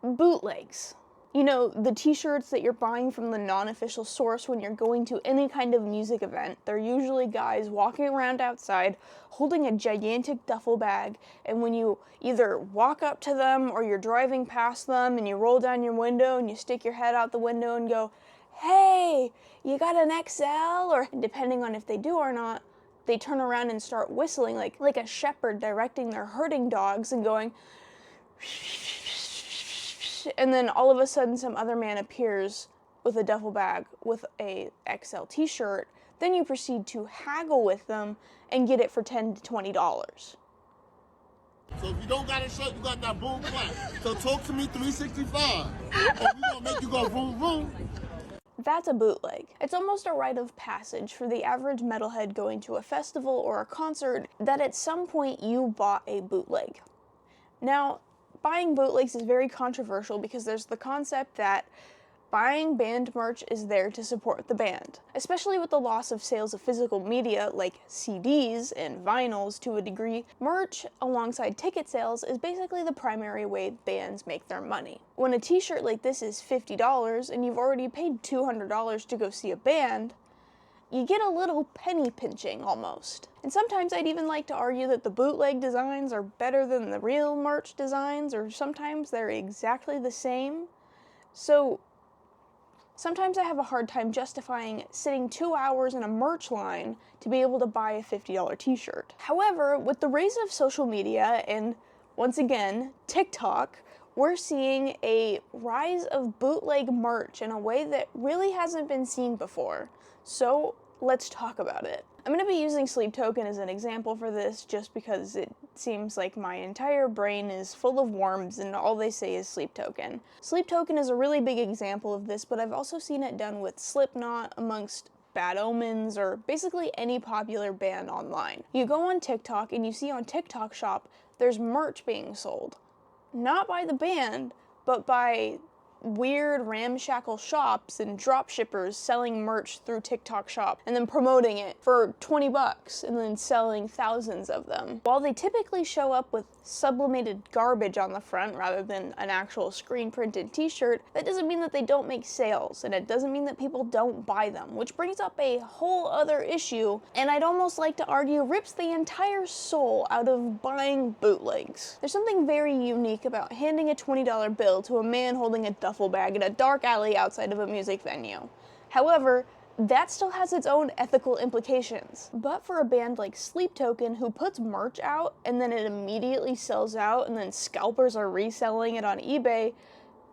Bootlegs. You know, the t-shirts that you're buying from the non-official source when you're going to any kind of music event. They're usually guys walking around outside holding a gigantic duffel bag, and when you either walk up to them or you're driving past them and you roll down your window and you stick your head out the window and go, "Hey, you got an XL?" Or depending on if they do or not, they turn around and start whistling like a shepherd directing their herding dogs and going, and then all of a sudden some other man appears with a duffel bag with a XL t-shirt. Then you proceed to haggle with them and get it for $10 to $20. So if you don't got a shirt, you got that Bootleg. So talk to me 365. Or we gonna make you go vroom vroom. That's a bootleg. It's almost a rite of passage for the average metalhead going to a festival or a concert that at some point you bought a bootleg. Now, buying bootlegs is very controversial because there's the concept that buying band merch is there to support the band. Especially with the loss of sales of physical media like CDs and vinyls to a degree, merch alongside ticket sales is basically the primary way bands make their money. When a t-shirt like this is $50 and you've already paid $200 to go see a band, you get a little penny pinching almost. And sometimes I'd even like to argue that the bootleg designs are better than the real merch designs, or sometimes they're exactly the same. So sometimes I have a hard time justifying sitting 2 hours in a merch line to be able to buy a $50 t-shirt. However, with the rise of social media and, once again, TikTok, we're seeing a rise of bootleg merch in a way that really hasn't been seen before. So let's talk about it. I'm going to be using Sleeptoken as an example for this just because it seems like my entire brain is full of worms and all they say is Sleeptoken. Sleeptoken is a really big example of this, but I've also seen it done with Slipknot, amongst Bad Omens, or basically any popular band online. You go on TikTok and you see on TikTok Shop there's merch being sold. Not by the band, but by weird ramshackle shops and drop shippers selling merch through TikTok Shop and then promoting it for $20 and then selling thousands of them. While they typically show up with sublimated garbage on the front rather than an actual screen printed t-shirt, that doesn't mean that they don't make sales, and it doesn't mean that people don't buy them, which brings up a whole other issue, and I'd almost like to argue rips the entire soul out of buying bootlegs. There's something very unique about handing a $20 bill to a man holding a duffel bag in a dark alley outside of a music venue. However, that still has its own ethical implications. But for a band like Sleeptoken, who puts merch out and then it immediately sells out and then scalpers are reselling it on eBay,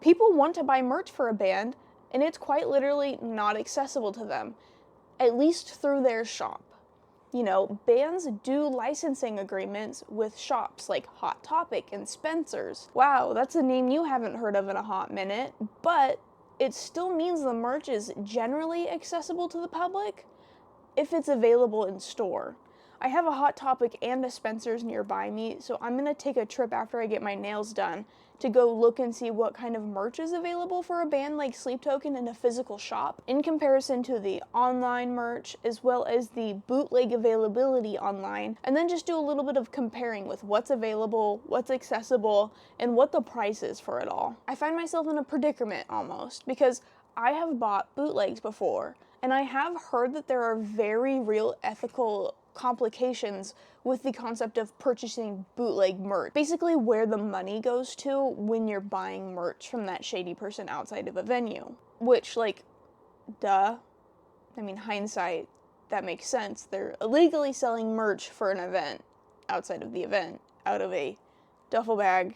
people want to buy merch for a band and it's quite literally not accessible to them, at least through their shop. You know, bands do licensing agreements with shops like Hot Topic and Spencer's. Wow, that's a name you haven't heard of in a hot minute, but it still means the merch is generally accessible to the public if it's available in store. I have a Hot Topic and a Spencer's nearby me, so I'm gonna take a trip after I get my nails done to go look and see what kind of merch is available for a band like Sleeptoken in a physical shop, in comparison to the online merch, as well as the bootleg availability online, and then just do a little bit of comparing with what's available, what's accessible, and what the price is for it all. I find myself in a predicament almost, because I have bought bootlegs before, and I have heard that there are very real ethical complications with the concept of purchasing bootleg merch. Basically where the money goes to when you're buying merch from that shady person outside of a venue. Which, like, duh. I mean, hindsight, that makes sense. They're illegally selling merch for an event, outside of the event, out of a duffel bag.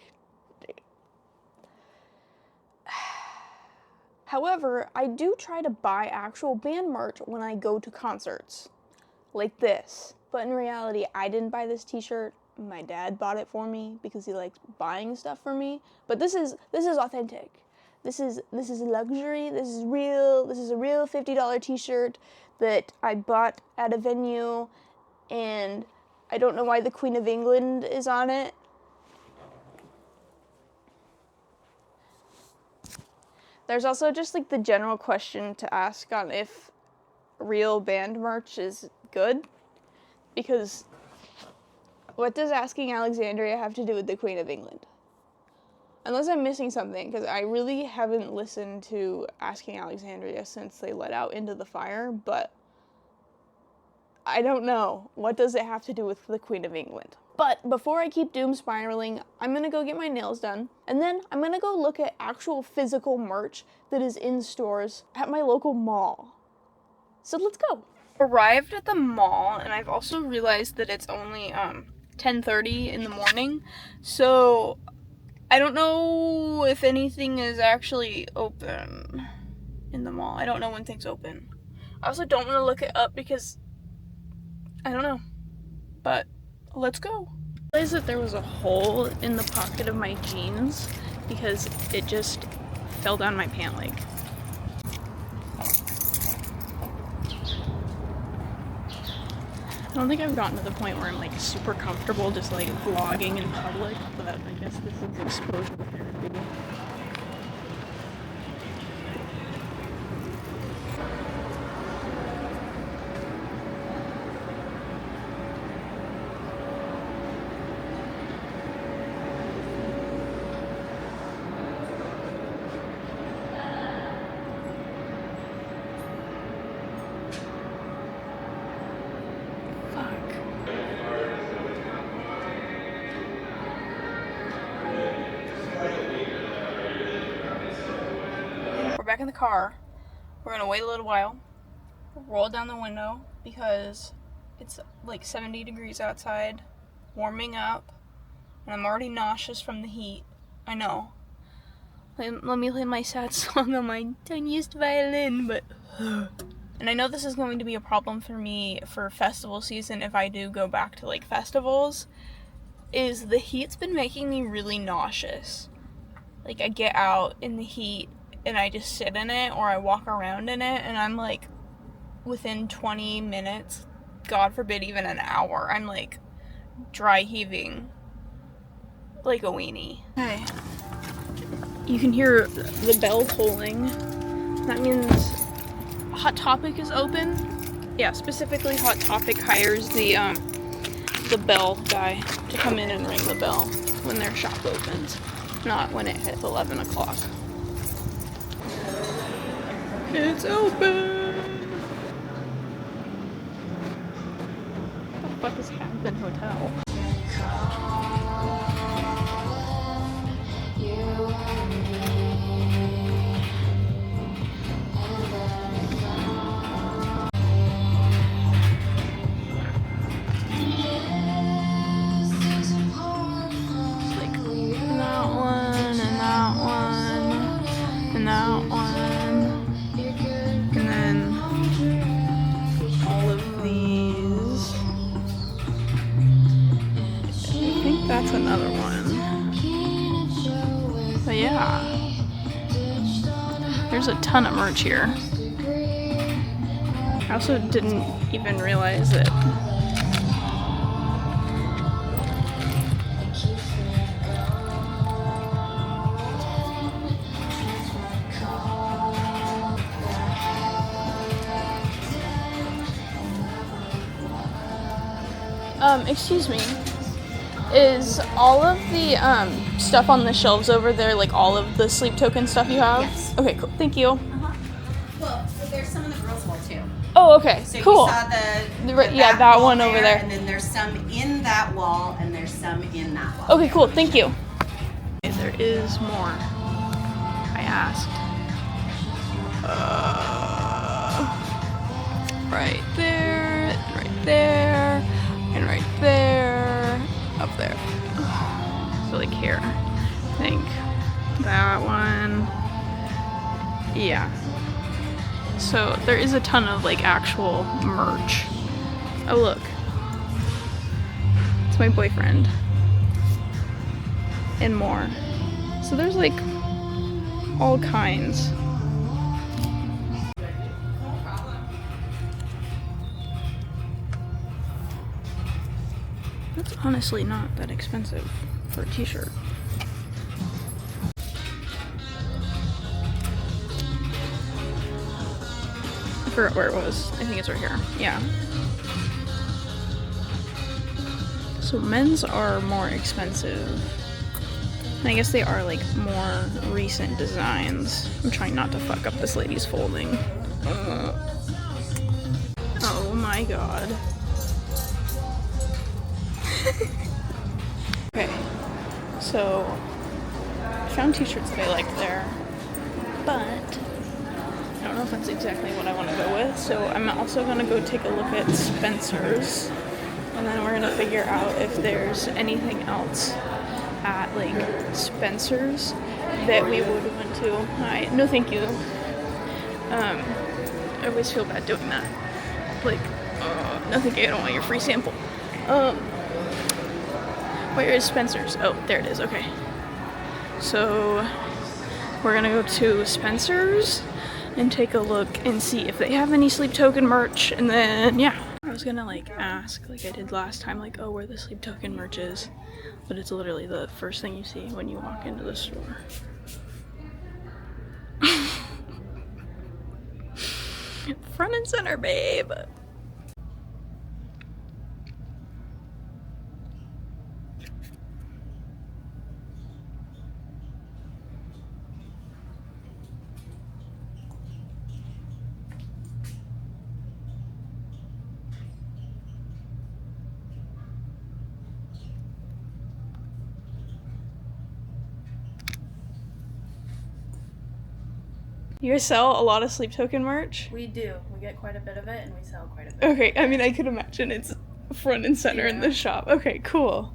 However, I do try to buy actual band merch when I go to concerts. Like this. But in reality, I didn't buy this t-shirt. My dad bought it for me because he likes buying stuff for me. But this is authentic. This is luxury. This is real. This is a real $50 t-shirt that I bought at a venue, and I don't know why the Queen of England is on it. There's also just like the general question to ask on if real band merch is good, because what does asking Alexandria have to do with the Queen of England? Unless I'm missing something, because I really haven't listened to Asking Alexandria since they let out Into the Fire, but I don't know. What does it have to do with the Queen of England? But before I keep doom spiraling, I'm gonna go get my nails done, and then I'm gonna go look at actual physical merch that is in stores at my local mall. So let's go. Arrived at the mall, and I've also realized that it's only 10:30 in the morning, so I don't know if anything is actually open in the mall. I don't know when things open. I also don't want to look it up because I don't know. But let's go. I realized that there was a hole in the pocket of my jeans because it just fell down my pant leg. I don't think I've gotten to the point where I'm like super comfortable just like vlogging in public, but I guess this is exposure therapy. We're back in the car. We're gonna wait a little while, roll down the window because it's like 70 degrees outside, warming up, and I'm already nauseous from the heat. I know. Let me play my sad song on my tiniest violin, but and I know this is going to be a problem for me for festival season if I do go back to like festivals, is the heat's been making me really nauseous. Like I get out in the heat and I just sit in it or I walk around in it and I'm like within 20 minutes, God forbid even an hour, I'm like dry heaving like a weenie. Okay. You can hear the bell tolling. That means Hot Topic is open. Yeah, specifically Hot Topic hires the bell guy to come in and ring the bell when their shop opens, not when it hits 11 o'clock. It's open! What the fuck is Hampton Hotel? That's another one. But yeah, there's a ton of merch here. I also didn't even realize it. Excuse me. Is all of the stuff on the shelves over there, like all of the Sleeptoken stuff you have? Yes. Okay, cool. Thank you. Well, there's some in the girls' wall too. Oh, okay. So cool. you saw the yeah, that one over there. And then there's some in that wall, and there's some in that wall. Okay, cool. Thank you. Okay, there is more. I asked. Right there, and right there, up there. So like here, I think that one. Yeah. So there is a ton of like actual merch. Oh look, it's my boyfriend. And more. So there's like all kinds. That's honestly not that expensive for a t-shirt. I forgot where it was. I think it's right here. Yeah. So men's are more expensive. And I guess they are like more recent designs. I'm trying not to fuck up this lady's folding. Oh my god. Okay, so I found t-shirts that I liked there, but I don't know if that's exactly what I want to go with, so I'm also going to go take a look at Spencer's, and then we're going to figure out if there's anything else at, like, Spencer's that we would want to. No thank you. I always feel bad doing that. Like, no thank you, I don't want your free sample. Where is Spencer's? Oh, there it is, okay. So, we're gonna go to Spencer's and take a look and see if they have any Sleeptoken merch, and then, yeah. I was gonna, like, ask, like I did last time, like, oh, where the Sleeptoken merch is, but it's literally the first thing you see when you walk into the store. Front and center, babe! You guys sell a lot of Sleeptoken merch? We do. We get quite a bit of it, and we sell quite a bit. Okay, I mean, I could imagine it's front and center in the shop. Okay, cool.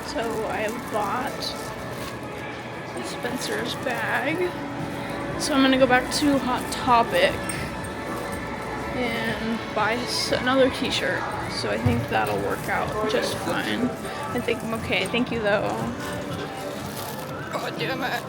So I have bought Spencer's bag. So I'm gonna go back to Hot Topic and buy another t-shirt. So I think that'll work out just fine. I think I'm okay. Thank you though. God damn it.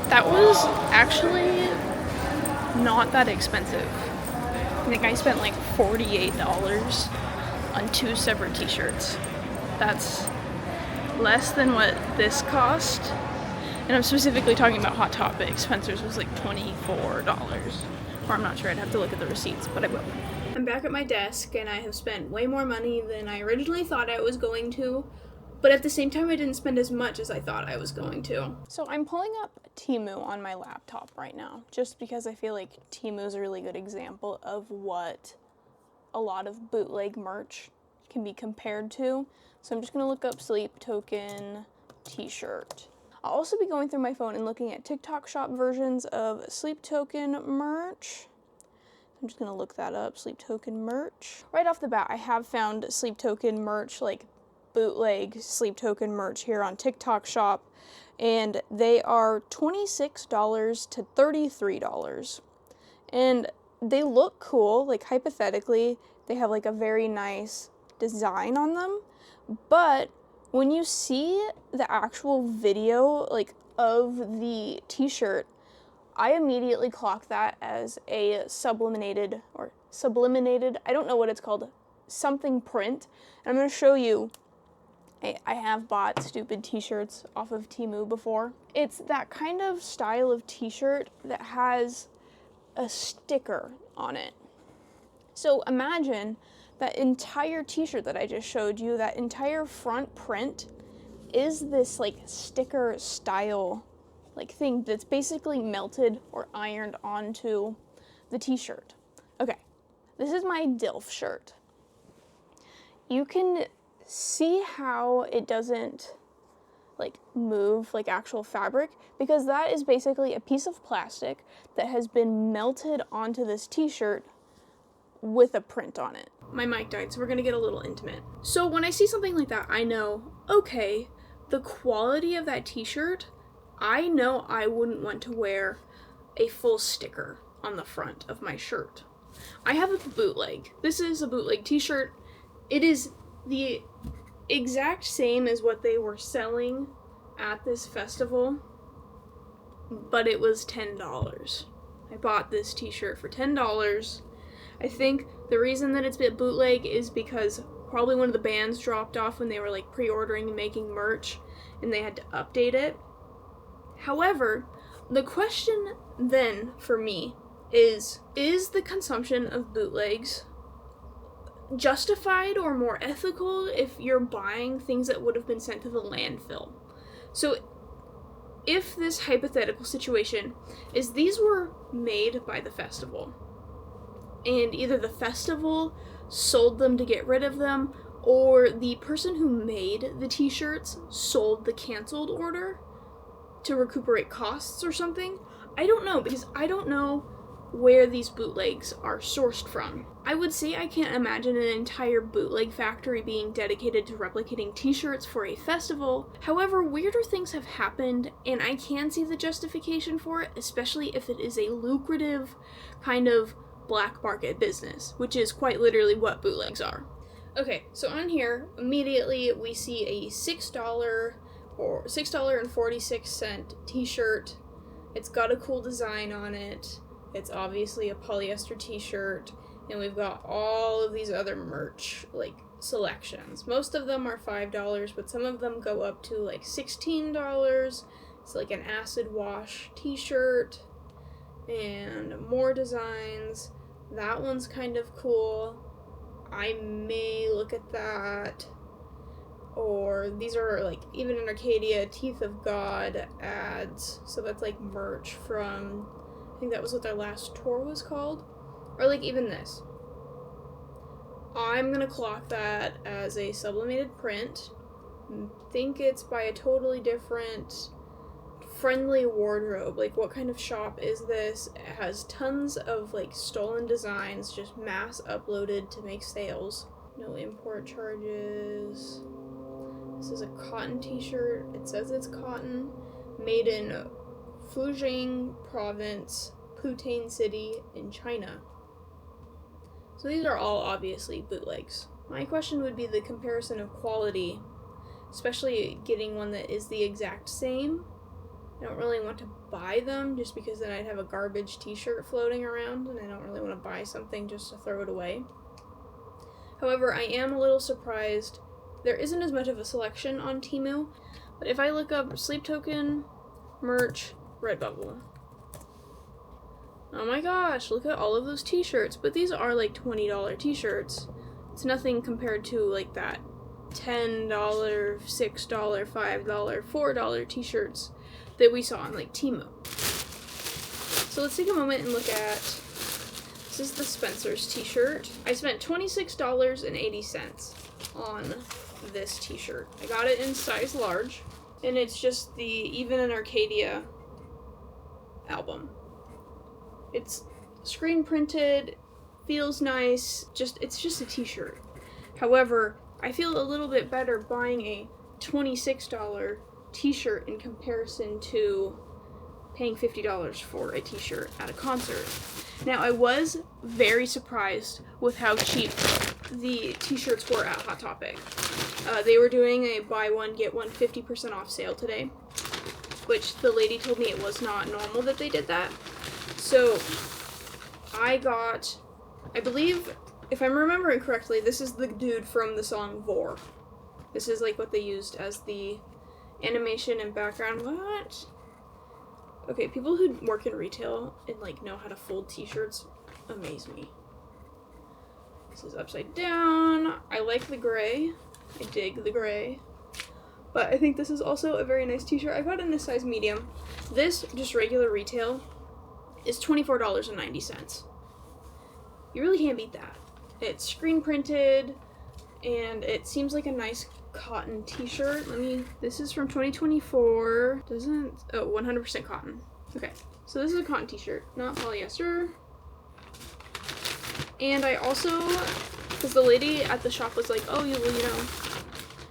That was actually not that expensive. I think I spent like $48 on 2 separate t-shirts. That's less than what this cost. And I'm specifically talking about Hot Topic. Spencer's was like $24. Or I'm not sure, I'd have to look at the receipts, but I will. I'm back at my desk and I have spent way more money than I originally thought I was going to. But at the same time, I didn't spend as much as I thought I was going to. So I'm pulling up Temu on my laptop right now, just because I feel like Temu is a really good example of what a lot of bootleg merch can be compared to. So I'm just gonna look up Sleeptoken t-shirt. I'll also be going through my phone and looking at TikTok shop versions of Sleeptoken merch. I'm just gonna look that up, Sleeptoken merch. Right off the bat, I have found Sleeptoken merch, like bootleg Sleeptoken merch here on TikTok shop, and they are $26 to $33. And they look cool, like hypothetically, they have like a very nice design on them, but when you see the actual video like of the t-shirt, I immediately clocked that as a subliminated, I don't know what it's called, something print. And I'm going to show you, I have bought stupid t-shirts off of Temu before. It's that kind of style of t-shirt that has a sticker on it. So imagine that entire t-shirt that I just showed you, that entire front print is this like sticker style like thing that's basically melted or ironed onto the t-shirt. Okay, this is my DILF shirt. You can see how it doesn't like move like actual fabric, because that is basically a piece of plastic that has been melted onto this t-shirt with a print on it. My mic died, so we're gonna get a little intimate. So when I see something like that, I know, okay, the quality of that t-shirt, I know I wouldn't want to wear a full sticker on the front of my shirt. I have a bootleg. This is a bootleg t-shirt. It is the exact same as what they were selling at this festival, but it was $10. I bought this t-shirt for $10. I think the reason that it's a bit bootleg is because probably one of the bands dropped off when they were like pre-ordering and making merch, and they had to update it. However, the question then for me is the consumption of bootlegs justified or more ethical if you're buying things that would have been sent to the landfill? So if this hypothetical situation is these were made by the festival, and either the festival sold them to get rid of them, or the person who made the t-shirts sold the canceled order to recuperate costs or something. I don't know, because I don't know where these bootlegs are sourced from. I would say I can't imagine an entire bootleg factory being dedicated to replicating t-shirts for a festival. However, weirder things have happened, and I can see the justification for it, especially if it is a lucrative kind of black market business, which is quite literally what bootlegs are. Okay, so on here, immediately we see a $6 or $6.46 t-shirt. It's got a cool design on it. It's obviously a polyester t-shirt, and we've got all of these other merch, like, selections. Most of them are $5, but some of them go up to, like, $16. It's like an acid wash t-shirt, and more designs. That one's kind of cool. I may look at that. Or these are, like, even in Arcadia, Teeth of God ads. So that's, like, merch from, I think that was what their last tour was called. Or, like, even this. I'm gonna clock that as a sublimated print. Think it's by a totally different Friendly Wardrobe. Like, what kind of shop is this? It has tons of, like, stolen designs, just mass uploaded to make sales. No import charges. This is a cotton t-shirt. It says it's cotton. Made in Fujian Province, Putane City in China. So these are all obviously bootlegs. My question would be the comparison of quality, especially getting one that is the exact same. I don't really want to buy them just because then I'd have a garbage t-shirt floating around, and I don't really want to buy something just to throw it away. However, I am a little surprised there isn't as much of a selection on Temu, but if I look up Sleeptoken, merch, Redbubble. Oh my gosh, look at all of those t-shirts, but these are like $20 t-shirts. It's nothing compared to like that $10, $6, $5, $4 t-shirts that we saw on like Temu. So let's take a moment and look at, this is the Spencer's t-shirt. I spent $26.80 on this t-shirt. I got it in size large, and it's just the Even in Arcadia album. It's screen printed, feels nice, it's just a t-shirt. However, I feel a little bit better buying a $26 t-shirt in comparison to paying $50 for a t-shirt at a concert. Now, I was very surprised with how cheap the t-shirts were at Hot Topic. They were doing a buy one, get one 50% off sale today, which the lady told me it was not normal that they did that. So I got, I believe, if I'm remembering correctly, this is the dude from the song Vor. This is like what they used as the animation and background. What? Okay, people who work in retail and like know how to fold t-shirts amaze me. This is upside down. I like the gray. I dig the gray. But I think this is also a very nice t-shirt. I got it in a size medium. This, just regular retail, is $24.90. You really can't beat that. It's screen printed, and it seems like a nice cotton t-shirt. This is from 2024. 100% cotton. Okay, so this is a cotton t-shirt, not polyester. And I also, because the lady at the shop was like, oh,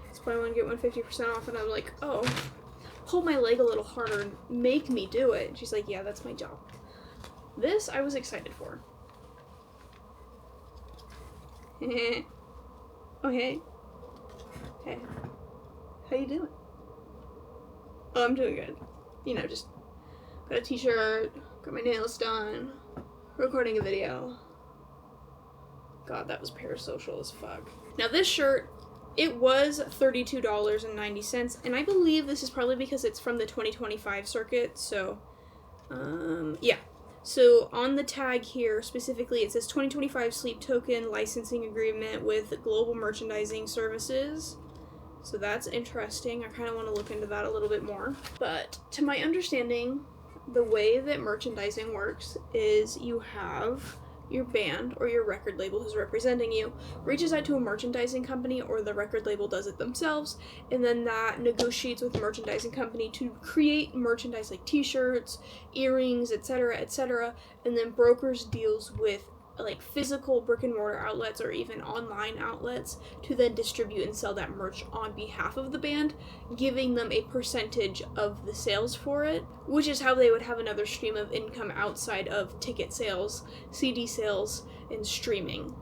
it's buy one, get one 50% off, and I'm like, oh, pull my leg a little harder and make me do it. And she's like, yeah, that's my job. This I was excited for. Oh, hey. Hey. How you doing? Oh, I'm doing good. Just got a t-shirt, got my nails done, recording a video. God, that was parasocial as fuck. Now this shirt, it was $32.90, and I believe this is probably because it's from the 2025 circuit, so, yeah. So on the tag here, specifically, it says 2025 Sleeptoken licensing agreement with Global Merchandising Services. So that's interesting. I kind of want to look into that a little bit more. But to my understanding, the way that merchandising works is you have your band or your record label who's representing you reaches out to a merchandising company, or the record label does it themselves, and then that negotiates with the merchandising company to create merchandise like t-shirts, earrings, etc., and then brokers deals with like physical brick and mortar outlets or even online outlets to then distribute and sell that merch on behalf of the band, giving them a percentage of the sales for it, which is how they would have another stream of income outside of ticket sales, CD sales, and streaming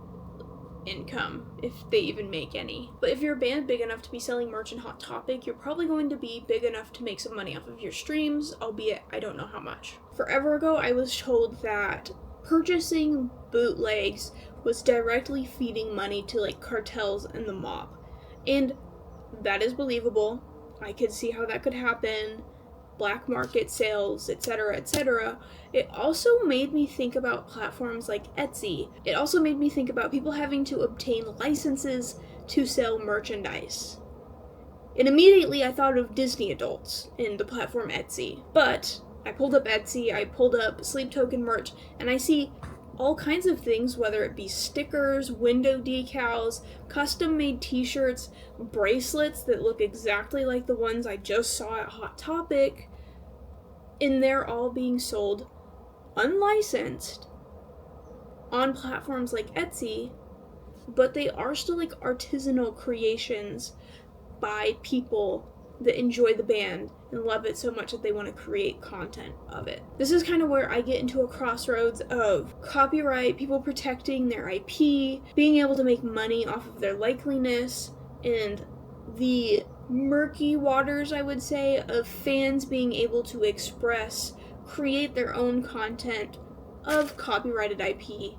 income, if they even make any. But if you're a band big enough to be selling merch in Hot Topic, you're probably going to be big enough to make some money off of your streams, albeit I don't know how much. Forever ago, I was told that purchasing bootlegs was directly feeding money to like cartels and the mob, and that is believable. I could see how that could happen, black market sales, etc. It also made me think about platforms like Etsy. It also made me think about people having to obtain licenses to sell merchandise, and immediately I thought of Disney adults in the platform Etsy. But I pulled up Etsy, I pulled up Sleeptoken merch, and I see all kinds of things, whether it be stickers, window decals, custom-made t-shirts, bracelets that look exactly like the ones I just saw at Hot Topic, and they're all being sold unlicensed on platforms like Etsy, but they are still like artisanal creations by people that enjoy the band and love it so much that they want to create content of it. This is kind of where I get into a crossroads of copyright, people protecting their IP, being able to make money off of their likeliness, and the murky waters, I would say, of fans being able to create their own content of copyrighted IP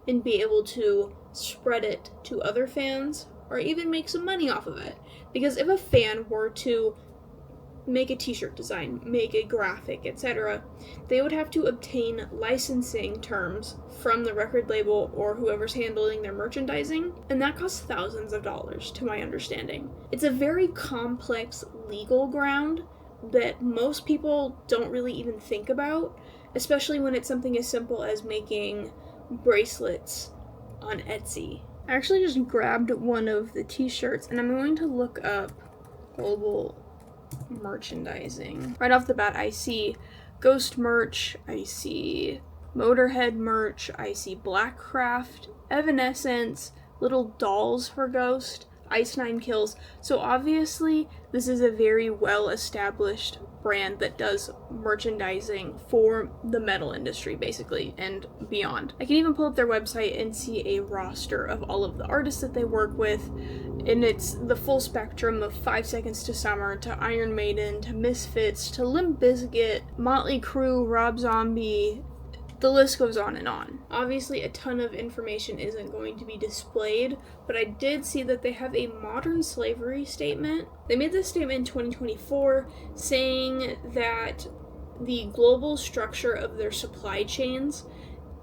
and be able to spread it to other fans or even make some money off of it. Because if a fan were to make a t-shirt design, make a graphic, etc., they would have to obtain licensing terms from the record label or whoever's handling their merchandising, and that costs thousands of dollars, to my understanding. It's a very complex legal ground that most people don't really even think about, especially when it's something as simple as making bracelets on Etsy. I actually just grabbed one of the t-shirts, and I'm going to look up global merchandising. Right off the bat, I see Ghost merch, I see Motorhead merch, I see Blackcraft, Evanescence, little dolls for Ghost, Ice Nine Kills. So obviously, this is a very well-established brand that does merchandising for the metal industry, basically, and beyond. I can even pull up their website and see a roster of all of the artists that they work with, and it's the full spectrum of 5 Seconds to Summer, to Iron Maiden, to Misfits, to Limp Bizkit, Motley Crue, Rob Zombie. The list goes on and on. Obviously, a ton of information isn't going to be displayed, but I did see that they have a modern slavery statement. They made this statement in 2024 saying that the global structure of their supply chains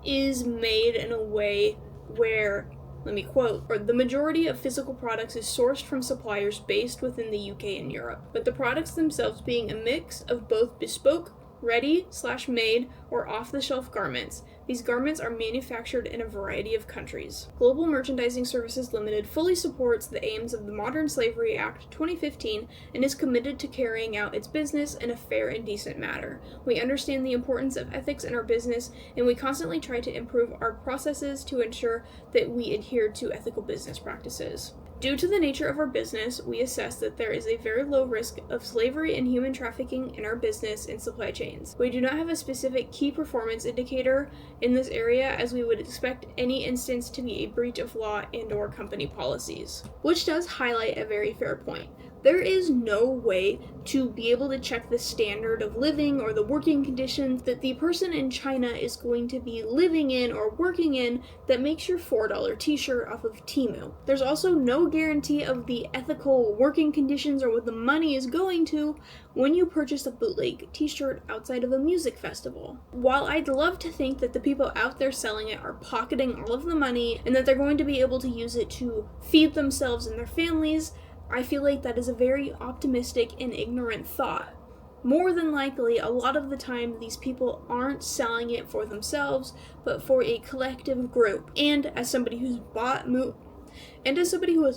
is made in a way where, let me quote, or the majority of physical products is sourced from suppliers based within the UK and Europe, but the products themselves being a mix of both bespoke, ready/made, or off-the-shelf garments These garments are manufactured in a variety of countries. Global Merchandising Services Limited fully supports the aims of the Modern Slavery Act 2015 and is committed to carrying out its business in a fair and decent manner. We understand the importance of ethics in our business, and we constantly try to improve our processes to ensure that we adhere to ethical business practices. Due to the nature of our business, we assess that there is a very low risk of slavery and human trafficking in our business and supply chains. We do not have a specific key performance indicator in this area, as we would expect any instance to be a breach of law and/or company policies. Which does highlight a very fair point. There is no way to be able to check the standard of living or the working conditions that the person in China is going to be living in or working in that makes your $4 t-shirt off of Temu. There's also no guarantee of the ethical working conditions or what the money is going to when you purchase a bootleg t-shirt outside of a music festival. While I'd love to think that the people out there selling it are pocketing all of the money and that they're going to be able to use it to feed themselves and their families, I feel like that is a very optimistic and ignorant thought. More than likely, a lot of the time, these people aren't selling it for themselves, but for a collective group. And as somebody who has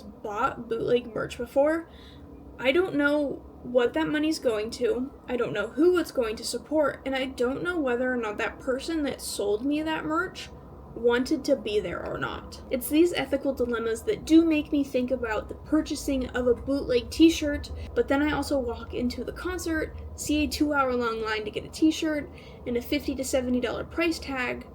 bought bootleg merch before, I don't know what that money's going to, I don't know who it's going to support, and I don't know whether or not that person that sold me that merch wanted to be there or not. It's these ethical dilemmas that do make me think about the purchasing of a bootleg t-shirt, but then I also walk into the concert, see a 2-hour-long line to get a t-shirt, and a $50 to $70 price tag,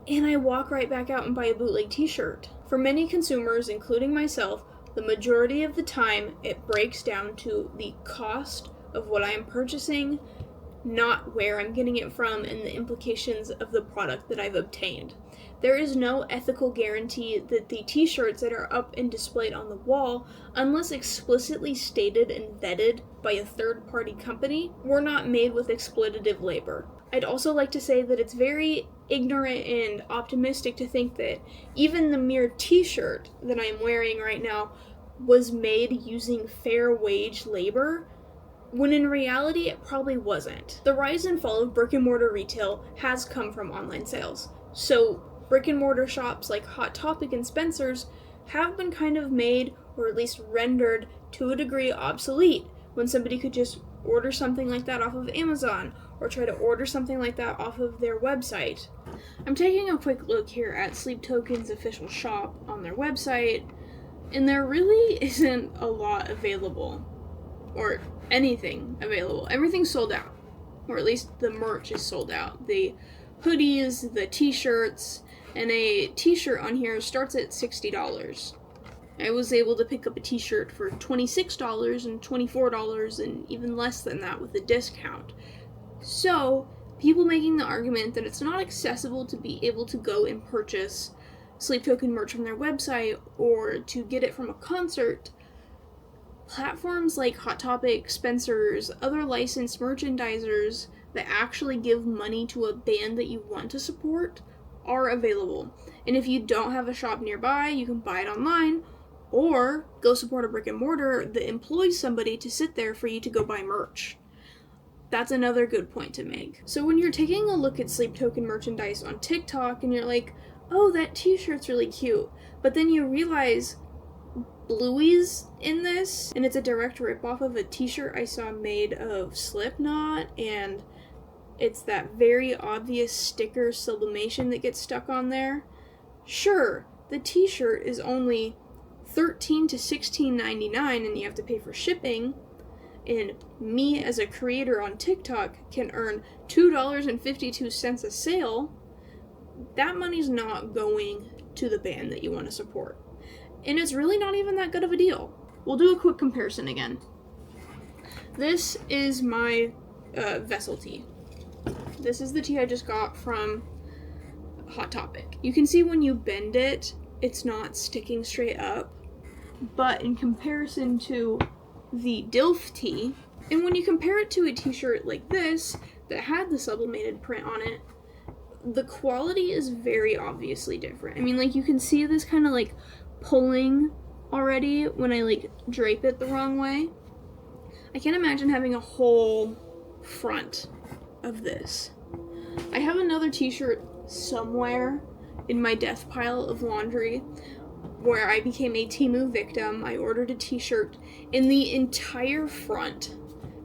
and I walk right back out and buy a bootleg t-shirt. For many consumers, including myself, the majority of the time it breaks down to the cost of what I am purchasing, not where I'm getting it from and the implications of the product that I've obtained. There is no ethical guarantee that the t-shirts that are up and displayed on the wall, unless explicitly stated and vetted by a third-party company, were not made with exploitative labor. I'd also like to say that it's very ignorant and optimistic to think that even the mere t-shirt that I'm wearing right now was made using fair wage labor, when in reality it probably wasn't. The rise and fall of brick-and-mortar retail has come from online sales. So brick-and-mortar shops like Hot Topic and Spencer's have been kind of made, or at least rendered to a degree, obsolete when somebody could just order something like that off of Amazon or try to order something like that off of their website. I'm taking a quick look here at Sleeptoken's official shop on their website, and there really isn't a lot available, or anything available. Everything's sold out, or at least the merch is sold out. The hoodies, the t-shirts, and a t-shirt on here starts at $60. I was able to pick up a t-shirt for $26 and $24 and even less than that with a discount. So, people making the argument that it's not accessible to be able to go and purchase Sleeptoken merch from their website or to get it from a concert, platforms like Hot Topic, Spencer's, other licensed merchandisers that actually give money to a band that you want to support are available. And if you don't have a shop nearby, you can buy it online or go support a brick and mortar that employs somebody to sit there for you to go buy merch. That's another good point to make. So when you're taking a look at Sleeptoken merchandise on TikTok and you're like, oh, that t-shirt's really cute, but then you realize Bluey's in this, and it's a direct ripoff of a t-shirt I saw made of Slipknot, and it's that very obvious sticker sublimation that gets stuck on there. Sure, the t-shirt is only $13 to $16.99 and you have to pay for shipping, and me as a creator on TikTok can earn $2.52 a sale. That money's not going to the band that you want to support. And it's really not even that good of a deal. We'll do a quick comparison again. This is my vessel tee. This is the tee I just got from Hot Topic. You can see when you bend it, it's not sticking straight up. But in comparison to the DILF tee, and when you compare it to a t-shirt like this that had the sublimated print on it, the quality is very obviously different. I mean, like, you can see this kind of like pulling already when I like drape it the wrong way. I can't imagine having a whole front of this. I have another t-shirt somewhere in my death pile of laundry where I became a Temu victim. I ordered a t-shirt, and the entire front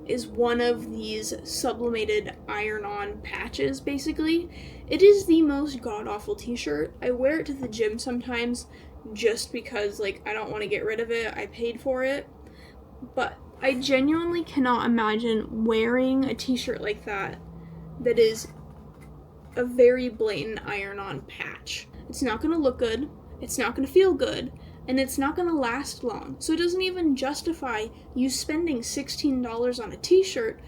is one of these sublimated iron-on patches, basically. It is the most god-awful t-shirt. I wear it to the gym sometimes just because, like, I don't want to get rid of it. I paid for it. But I genuinely cannot imagine wearing a t-shirt like that is a very blatant iron-on patch. It's not going to look good, it's not going to feel good, and it's not going to last long. So it doesn't even justify you spending $16 on a t-shirt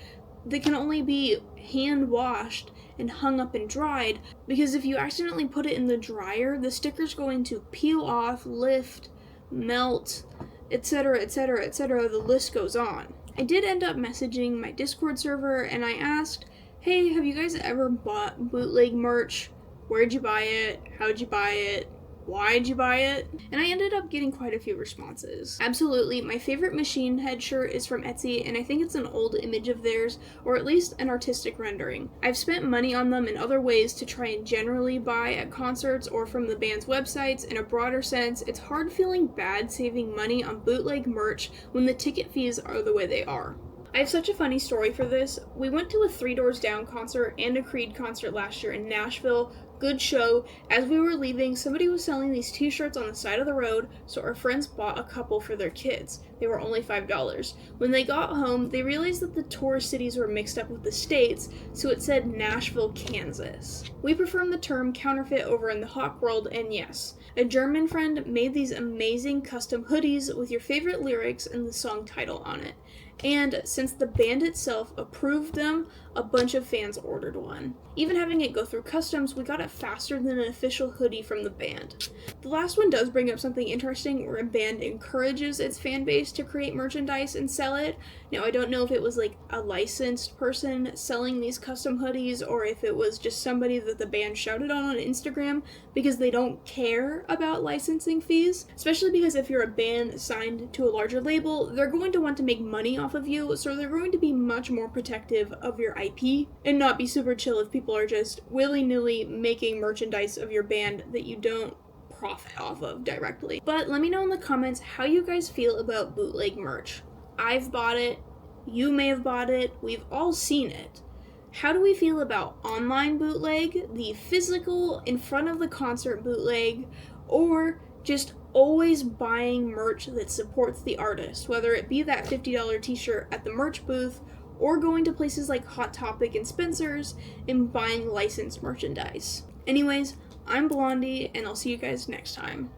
that can only be hand-washed and hung up and dried, because if you accidentally put it in the dryer, the sticker's going to peel off, lift, melt, etc., etc., etc., the list goes on. I did end up messaging my Discord server, and I asked, hey, have you guys ever bought bootleg merch? Where'd you buy it? How'd you buy it? Why'd you buy it? And I ended up getting quite a few responses. Absolutely, my favorite Machine Head shirt is from Etsy, and I think it's an old image of theirs, or at least an artistic rendering. I've spent money on them in other ways to try and generally buy at concerts or from the band's websites. In a broader sense, it's hard feeling bad saving money on bootleg merch when the ticket fees are the way they are. I have such a funny story for this. We went to a Three Doors Down concert and a Creed concert last year in Nashville. Good show. As we were leaving, somebody was selling these t-shirts on the side of the road, so our friends bought a couple for their kids. They were only $5. When they got home, they realized that the tourist cities were mixed up with the states, so it said Nashville, Kansas. We performed the term counterfeit over in the hawk world, and yes, a German friend made these amazing custom hoodies with your favorite lyrics and the song title on it. And since the band itself approved them, a bunch of fans ordered one. Even having it go through customs, we got it faster than an official hoodie from the band. The last one does bring up something interesting where a band encourages its fan base to create merchandise and sell it. Now, I don't know if it was like a licensed person selling these custom hoodies or if it was just somebody that the band shouted on Instagram, because they don't care about licensing fees. Especially because if you're a band signed to a larger label, they're going to want to make money off of you, so they're going to be much more protective of your IP and not be super chill if people are just willy-nilly making merchandise of your band that you don't profit off of directly. But let me know in the comments how you guys feel about bootleg merch. I've bought it, you may have bought it, we've all seen it. How do we feel about online bootleg, the physical in front of the concert bootleg, or just always buying merch that supports the artist, whether it be that $50 t-shirt at the merch booth or going to places like Hot Topic and Spencer's and buying licensed merchandise. Anyways, I'm Blondie, and I'll see you guys next time.